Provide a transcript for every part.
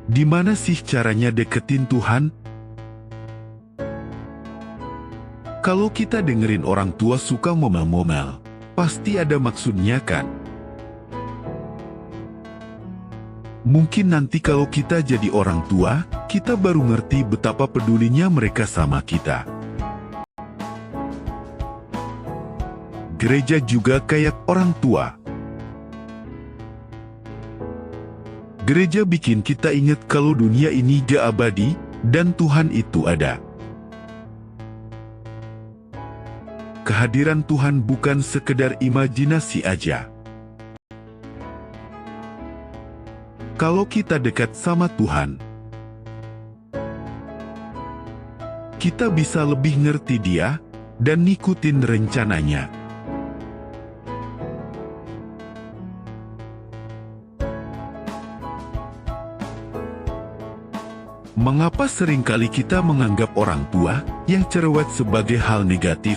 Di mana sih caranya deketin Tuhan? Kalau kita dengerin orang tua suka ngomel-ngomel, pasti ada maksudnya kan? Mungkin nanti kalau kita jadi orang tua, kita baru ngerti betapa pedulinya mereka sama kita. Gereja juga kayak orang tua. Gereja bikin kita ingat kalau dunia ini gak abadi, dan Tuhan itu ada. Kehadiran Tuhan bukan sekedar imajinasi aja. Kalau kita dekat sama Tuhan, kita bisa lebih ngerti Dia dan ngikutin rencananya. Mengapa seringkali kita menganggap orang tua yang cerewet sebagai hal negatif?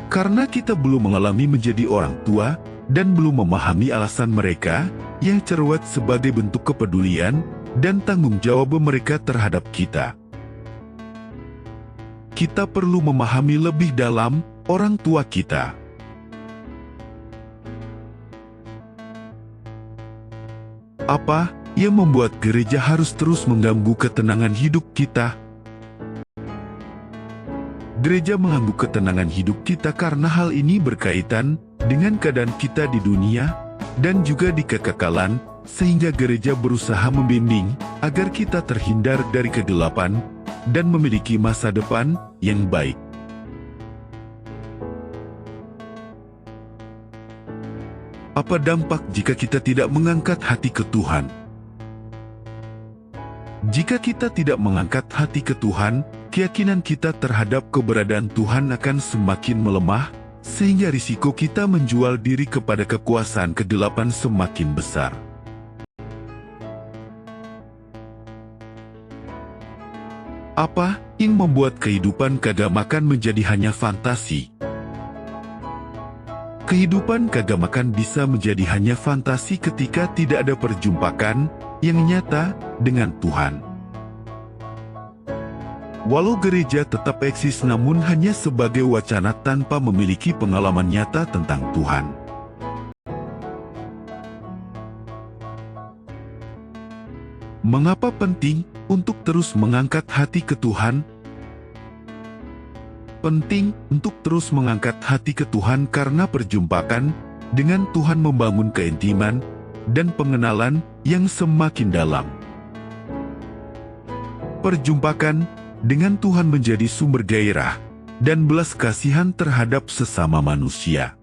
Karena kita belum mengalami menjadi orang tua dan belum memahami alasan mereka yang cerewet sebagai bentuk kepedulian dan tanggung jawab mereka terhadap kita. Kita perlu memahami lebih dalam orang tua kita. Apa yang membuat gereja harus terus mengganggu ketenangan hidup kita? Gereja mengganggu ketenangan hidup kita karena hal ini berkaitan dengan keadaan kita di dunia dan juga di kekekalan, sehingga gereja berusaha membimbing agar kita terhindar dari kegelapan dan memiliki masa depan yang baik. Apa dampak jika kita tidak mengangkat hati ke Tuhan? Jika kita tidak mengangkat hati ke Tuhan, keyakinan kita terhadap keberadaan Tuhan akan semakin melemah, sehingga risiko kita menjual diri kepada kekuasaan kegelapan semakin besar. Apa yang membuat kehidupan keagamakan menjadi hanya fantasi? Kehidupan keagamakan bisa menjadi hanya fantasi ketika tidak ada perjumpaan yang nyata dengan Tuhan. Walau gereja tetap eksis namun hanya sebagai wacana tanpa memiliki pengalaman nyata tentang Tuhan. Mengapa penting untuk terus mengangkat hati ke Tuhan? Penting untuk terus mengangkat hati ke Tuhan karena perjumpaan dengan Tuhan membangun keintiman dan pengenalan yang semakin dalam. Perjumpaan dengan Tuhan menjadi sumber gairah dan belas kasihan terhadap sesama manusia.